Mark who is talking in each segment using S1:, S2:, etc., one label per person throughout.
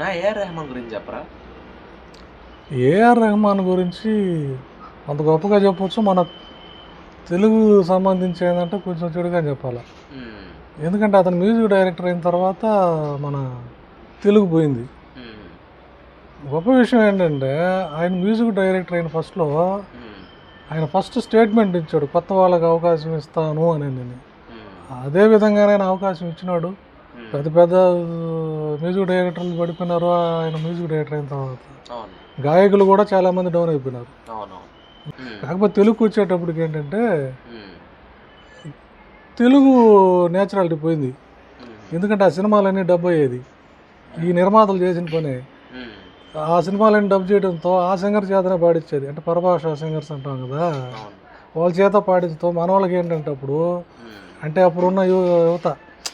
S1: AR Rahman గురించి చెప్పరా?
S2: AR Rahman గురించి అంత గొప్పగా చెప్పొచ్చు. మన తెలుగు సంబంధించి ఏంటంటే కొంచెం చెడుగా చెప్పాలి.
S1: హ్మ్.
S2: ఎందుకంటే అతను మ్యూజిక్ డైరెక్టర్ అయిన తర్వాత మన తెలుగు పోయింది.
S1: హ్మ్.
S2: గొప్ప విషయం ఏంటంటే ఆయన మ్యూజిక్ డైరెక్టర్ అయిన ఫస్ట్లో
S1: హ్మ్.
S2: ఆయన ఫస్ట్ స్టేట్మెంట్ ఇచ్చాడు, కొత్త వాళ్ళకి అవకాశం ఇస్తాను అని.
S1: హ్మ్.
S2: అదే విధంగానే ఆయన అవకాశం ఇచ్చినాడు.
S1: హ్మ్.
S2: పెద్ద పెద్ద మ్యూజిక్ డైరెక్టర్లు పడిపోయినారు ఆయన మ్యూజిక్ డైరెక్టర్ అయిన తర్వాత.
S1: అవును.
S2: గాయకులు కూడా చాలామంది డౌన్ అయిపోయినారు.
S1: అవునవును. హ్మ్.
S2: కాకపోతే తెలుగుకి వచ్చేటప్పటికి ఏంటంటే
S1: హ్మ్.
S2: తెలుగు నేచురాలిటీ పోయింది.
S1: హ్మ్.
S2: ఎందుకంటే ఆ సినిమాలన్నీ డబ్ అయ్యేది. ఈ నిర్మాతలు చేసిన పని.
S1: హ్మ్.
S2: ఆ సినిమాలన్నీ డబ్ చేయడంతో ఆ సింగర్ చేతనే పాడించేది. అంటే పరభాష సింగర్స్ అంటాం కదా,
S1: అవును.
S2: వాళ్ళ చేత పాడించతో మన వాళ్ళకి ఏంటంటే అప్పుడు
S1: హ్మ్.
S2: అంటే అప్పుడున్న యువత,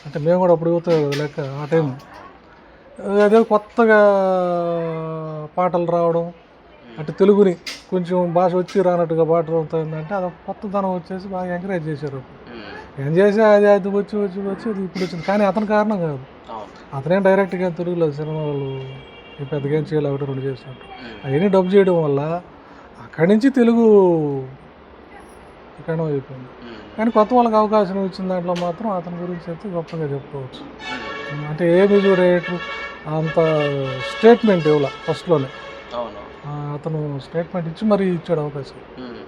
S2: అంటే మేము కూడా అప్పుడు యువత కదా లెక్క ఆ టైం,
S1: అవును. అవును.
S2: అదే కొత్తగా పాటలు రావడం,
S1: హ్మ్.
S2: అంటే తెలుగుని కొంచెం భాష వచ్చి రానట్టుగా పాటలు అవుతుందంటే అదొక కొత్తదనం వచ్చేసి బాగా ఎంకరేజ్ చేశారు.
S1: హ్మ్.
S2: ఎంజాయ్ చేసి అది అది వచ్చి వచ్చి వచ్చి అది ఇప్పుడు వచ్చింది. కానీ అతని కారణం కాదు.
S1: అవును.
S2: అతనేం డైరెక్ట్గా తెలుగులో సినిమాలు పెద్దగా ఏం చేయాలి, ఒకటి రెండు చేసినట్టు
S1: హ్మ్.
S2: అవన్నీ డబ్ చేయడం వల్ల అక్కడి నుంచి తెలుగు కణం అయిపోయింది.
S1: హ్మ్.
S2: కానీ కొత్త వాళ్ళకి అవకాశం ఇచ్చిన దాంట్లో మాత్రం అతని గురించి అయితే గొప్పగా చెప్పుకోవచ్చు.
S1: హ్మ్.
S2: అంటే ఏ మ్యూజిక్ డైరెక్టర్ అంత స్టేట్మెంట్ ఇవ్వాల ఫస్ట్లోనే.
S1: అవును.
S2: అతను స్టేట్మెంట్ ఇచ్చి మరీ ఇచ్చాడు అవకాశం.
S1: హ్మ్.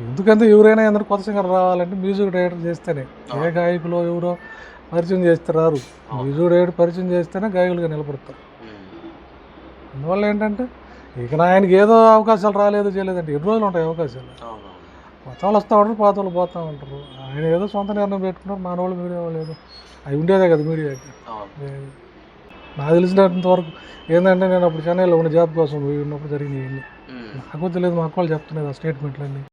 S2: ఎందుకంటే ఎవరైనా ఏదైనా కొత్త సింగర్ రావాలంటే మ్యూజిక్ డైరెక్టర్ చేస్తేనే, ఏ
S1: అవును.
S2: గాయకులు ఎవరో పరిచయం చేస్తే రారు.
S1: అవును.
S2: మ్యూజిక్ డైరెక్టర్ పరిచయం చేస్తేనే గాయకులుగా నిలబడతారు.
S1: హ్మ్.
S2: అందువల్ల ఏంటంటే ఇక ఆయనకి ఏదో అవకాశాలు రాలేదు చేయలేదంటే ఎన్ని రోజులు ఉంటాయి అవకాశాలు.
S1: అవునవును.
S2: కొత్త వాళ్ళు వస్తూ ఉంటారు, పాత వాళ్ళు పోతూ ఉంటారు. ఆయన ఏదో సొంత నిర్ణయం పెట్టుకున్నారు, మన వాళ్ళు మీడియా వాళ్ళు ఏదో అవి ఉండేదే కదా మీడియాకి.
S1: అవును.
S2: నాకు తెలిసినంత వరకు ఏంటంటే నేను అప్పుడు చెన్నైలో ఉన్న జాబ్ కోసం పోయి ఉన్నప్పుడు జరిగినాయి.
S1: హ్మ్.
S2: నాకు తెలియదు, మా అక్క వాళ్ళు చెప్తున్నది ఆ స్టేట్మెంట్లన్నీ.